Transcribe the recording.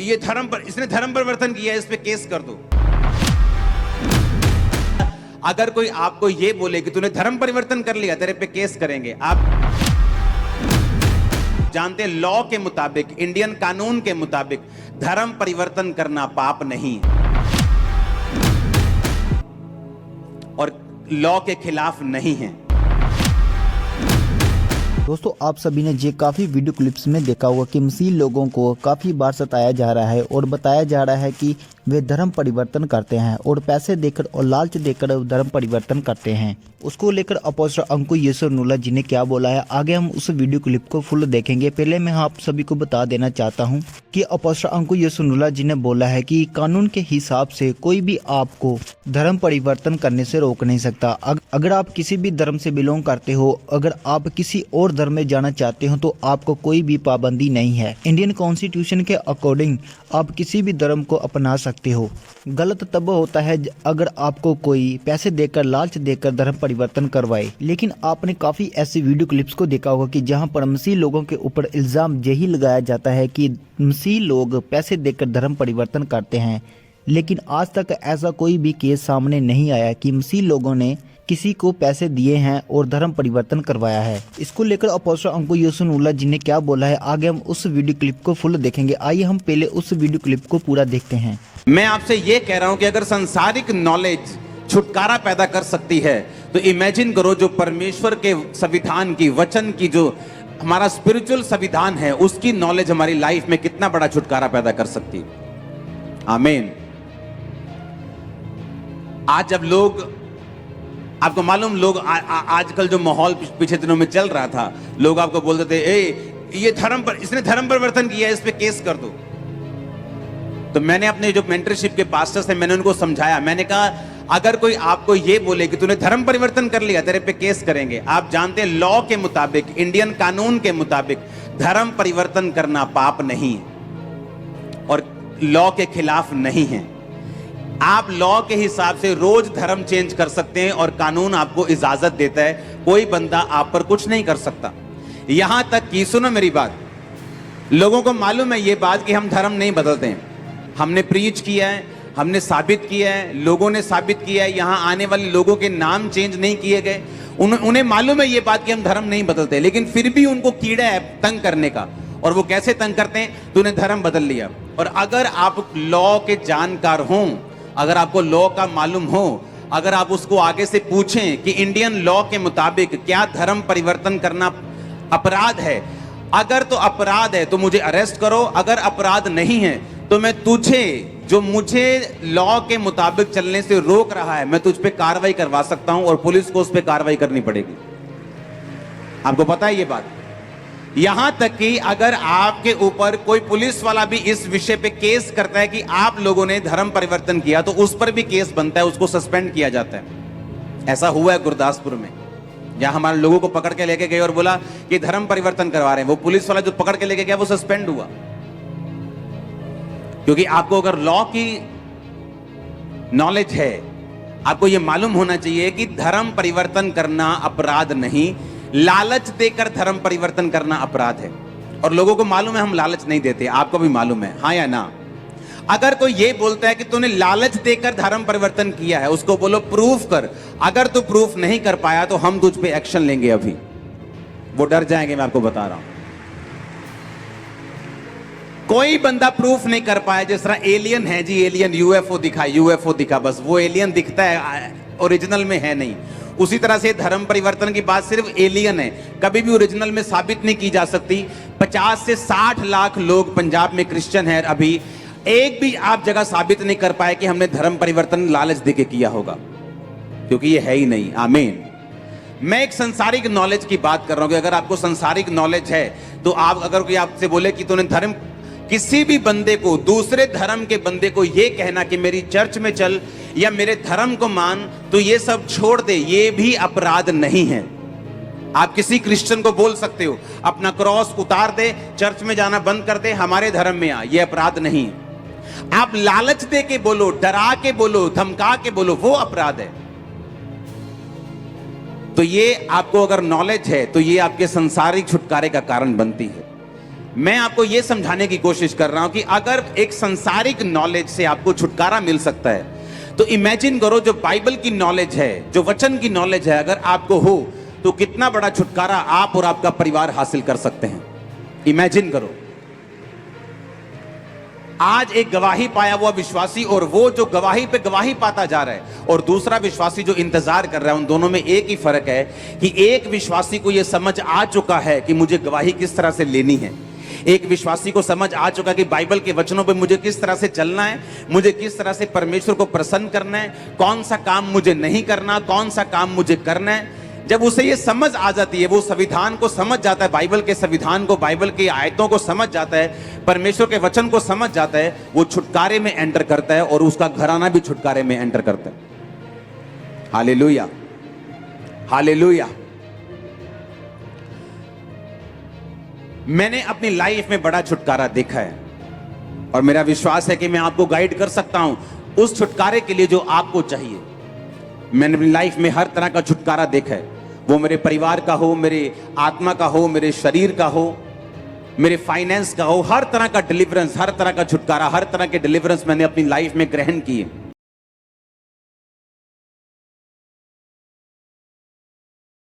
ये इसने धर्म परिवर्तन किया है, इस पे केस कर दो। अगर कोई आपको ये बोले कि तूने धर्म परिवर्तन कर लिया, तेरे पे केस करेंगे। आप जानते हैं लॉ के मुताबिक, इंडियन कानून के मुताबिक धर्म परिवर्तन करना पाप नहीं है और लॉ के खिलाफ नहीं है। दोस्तों, आप सभी ने ये काफ़ी वीडियो क्लिप्स में देखा होगा कि मसीह लोगों को काफ़ी बार सताया जा रहा है और बताया जा रहा है कि वे धर्म परिवर्तन करते हैं और पैसे देकर और लालच देकर धर्म परिवर्तन करते हैं। उसको लेकर अपोस्टल अंकु येसुनुल्लाह जी ने क्या बोला है, आगे हम उस वीडियो क्लिप को फुल देखेंगे। पहले मैं आप सभी को बता देना चाहता हूं कि अपोस्टल अंकु येसुनुल्लाह जी ने बोला है कि कानून के हिसाब से कोई भी आपको धर्म परिवर्तन करने से रोक नहीं सकता। अगर आप किसी भी धर्म से बिलोंग करते हो, अगर आप किसी और धर्म में जाना चाहते हो तो आपको कोई भी पाबंदी नहीं है। इंडियन कॉन्स्टिट्यूशन के अकॉर्डिंग आप किसी भी धर्म को अपना सकते हो। गलत तब होता है अगर आपको कोई पैसे देकर, लालच देकर धर्म परिवर्तन करवाए। लेकिन आपने काफी ऐसी वीडियो क्लिप्स को देखा होगा कि जहां पर मसीह लोगों के ऊपर इल्जाम यही लगाया जाता है कि मसीह लोग पैसे देकर धर्म परिवर्तन करते हैं, लेकिन आज तक ऐसा कोई भी केस सामने नहीं आया कि मसीह लोगों ने किसी को पैसे दिए हैं और धर्म परिवर्तन करवाया है। इसको लेकर अपोस्टल अंकु येसुनुल्लाह जी ने क्या बोला है, आगे हम उस वीडियो क्लिप को फुल देखेंगे। आइए हम पहले उस वीडियो क्लिप को पूरा देखते हैं। मैं आपसे ये कह रहा हूं कि अगर सांसारिक नॉलेज छुटकारा पैदा कर सकती है तो इमेजिन करो जो परमेश्वर के संविधान की, वचन की, जो हमारा स्पिरिचुअल संविधान है, उसकी नॉलेज हमारी लाइफ में कितना बड़ा छुटकारा पैदा कर सकती है। आमीन। आज जब लोग, आपको मालूम, लोग आजकल जो माहौल पिछले दिनों में चल रहा था, लोग आपको बोलते थे ये इसने धर्म परिवर्तन किया है, इस पे केस कर दो। तो मैंने अपने जो मेंटरशिप के पास्टर्स हैं, मैंने उनको समझाया। मैंने कहा अगर कोई आपको ये बोले कि तूने धर्म परिवर्तन कर लिया, तेरे पे केस करेंगे। आप जानते हैं लॉ के मुताबिक, इंडियन कानून के मुताबिक धर्म परिवर्तन करना पाप नहीं है और लॉ के खिलाफ नहीं है। आप लॉ के हिसाब से रोज धर्म चेंज कर सकते हैं और कानून आपको इजाजत देता है, कोई बंदा आप पर कुछ नहीं कर सकता। यहां तक कि, सुनो मेरी बात, लोगों को मालूम है ये बात कि हम धर्म नहीं बदलते हैं। हमने प्रीच किया है, हमने साबित किया है, लोगों ने साबित किया है, यहां आने वाले लोगों के नाम चेंज नहीं किए गए। उन्हें मालूम है ये बात कि हम धर्म नहीं बदलते, लेकिन फिर भी उनको कीड़ा है तंग करने का। और वो कैसे तंग करते हैं, तूने धर्म बदल लिया। और अगर आप लॉ के जानकार हों, अगर आपको लॉ का मालूम हो, अगर आप उसको आगे से पूछें कि इंडियन लॉ के मुताबिक क्या धर्म परिवर्तन करना अपराध है, अगर तो अपराध है तो मुझे अरेस्ट करो, अगर अपराध नहीं है तो मैं तुझे, जो मुझे लॉ के मुताबिक चलने से रोक रहा है, मैं तुझ पे कार्रवाई करवा सकता हूं और पुलिस को उस पे कार्रवाई करनी पड़ेगी। आपको पता है ये बात। यहां तक कि अगर आपके ऊपर कोई पुलिस वाला भी इस विषय पे केस करता है कि आप लोगों ने धर्म परिवर्तन किया, तो उस पर भी केस बनता है, उसको सस्पेंड किया जाता है। ऐसा हुआ है गुरदासपुर में, जहां हमारे लोगों को पकड़ के लेके गए और बोला कि धर्म परिवर्तन करवा रहे हैं। वो पुलिस वाला जो पकड़ के लेके गया वो सस्पेंड हुआ, क्योंकि आपको अगर लॉ की नॉलेज है, आपको यह मालूम होना चाहिए कि धर्म परिवर्तन करना अपराध नहीं, लालच देकर धर्म परिवर्तन करना अपराध है। और लोगों को मालूम है हम लालच नहीं देते, आपको भी मालूम है, हाँ या ना। अगर कोई ये बोलता है कि तूने लालच देकर धर्म परिवर्तन किया है, उसको बोलो प्रूफ कर। अगर तू प्रूफ नहीं कर पाया तो हम तुझ पे एक्शन लेंगे। अभी वो डर जाएंगे, मैं आपको बता रहा हूं। कोई बंदा प्रूफ नहीं कर पाया, जिस तरह एलियन है जी, एलियन यूएफओ दिखा, बस वो एलियन दिखता है, ओरिजिनल में है नहीं। उसी तरह से धर्म परिवर्तन की बात सिर्फ एलियन है, कभी भी ओरिजिनल में साबित नहीं की जा सकती। 50 से 60 लाख लोग पंजाब में क्रिश्चियन हैं, अभी एक भी आप जगह साबित नहीं कर पाए कि हमने धर्म परिवर्तन लालच देके किया होगा, क्योंकि ये है ही नहीं। आमीन। मैं एक संसारिक नॉलेज की बात कर रहा हूं कि अगर आपको संसारिक नॉलेज है तो आप, अगर कोई आपसे बोले कि तूने धर्म, किसी भी बंदे को, दूसरे धर्म के बंदे को ये कहना कि मेरी चर्च में चल या मेरे धर्म को मान, तो ये सब छोड़ दे, ये भी अपराध नहीं है। आप किसी क्रिश्चियन को बोल सकते हो अपना क्रॉस उतार दे, चर्च में जाना बंद कर दे, हमारे धर्म में आ, ये अपराध नहीं है। आप लालच दे के बोलो, डरा के बोलो, धमका के बोलो, वो अपराध है। तो ये आपको अगर नॉलेज है तो ये आपके संसारिक छुटकारे का कारण बनती है। मैं आपको यह समझाने की कोशिश कर रहा हूं कि अगर एक संसारिक नॉलेज से आपको छुटकारा मिल सकता है, तो इमेजिन करो जो बाइबल की नॉलेज है, जो वचन की नॉलेज है, अगर आपको हो तो कितना बड़ा छुटकारा आप और आपका परिवार हासिल कर सकते हैं। इमेजिन करो, आज एक गवाही पाया हुआ विश्वासी और वो जो गवाही पे गवाही पाता जा रहा है, और दूसरा विश्वासी जो इंतजार कर रहा है, उन दोनों में एक ही फर्क है कि एक विश्वासी को यह समझ आ चुका है कि मुझे गवाही किस तरह से लेनी है। एक विश्वासी को समझ आ चुका कि बाइबल के वचनों पे मुझे किस तरह से चलना है, मुझे किस तरह से परमेश्वर को प्रसन्न करना है, कौन सा काम मुझे नहीं करना, कौन सा काम मुझे करना है। जब उसे ये समझ आ जाती है, वो संविधान को समझ जाता है, बाइबल के संविधान को, बाइबल की आयतों को समझ जाता है, परमेश्वर के वचन को समझ जाता है, वो छुटकारे में एंटर करता है और उसका घराना भी छुटकारे में एंटर करता है। Hallelujah, hallelujah. मैंने अपनी लाइफ में बड़ा छुटकारा देखा है और मेरा विश्वास है कि मैं आपको गाइड कर सकता हूं उस छुटकारे के लिए जो आपको चाहिए। मैंने अपनी लाइफ में हर तरह का छुटकारा देखा है, वो मेरे परिवार का हो, मेरे आत्मा का हो, मेरे शरीर का हो, मेरे फाइनेंस का हो, हर तरह का डिलीवरेंस, हर तरह का छुटकारा, हर तरह के डिलीवरेंस मैंने अपनी लाइफ में ग्रहण किए।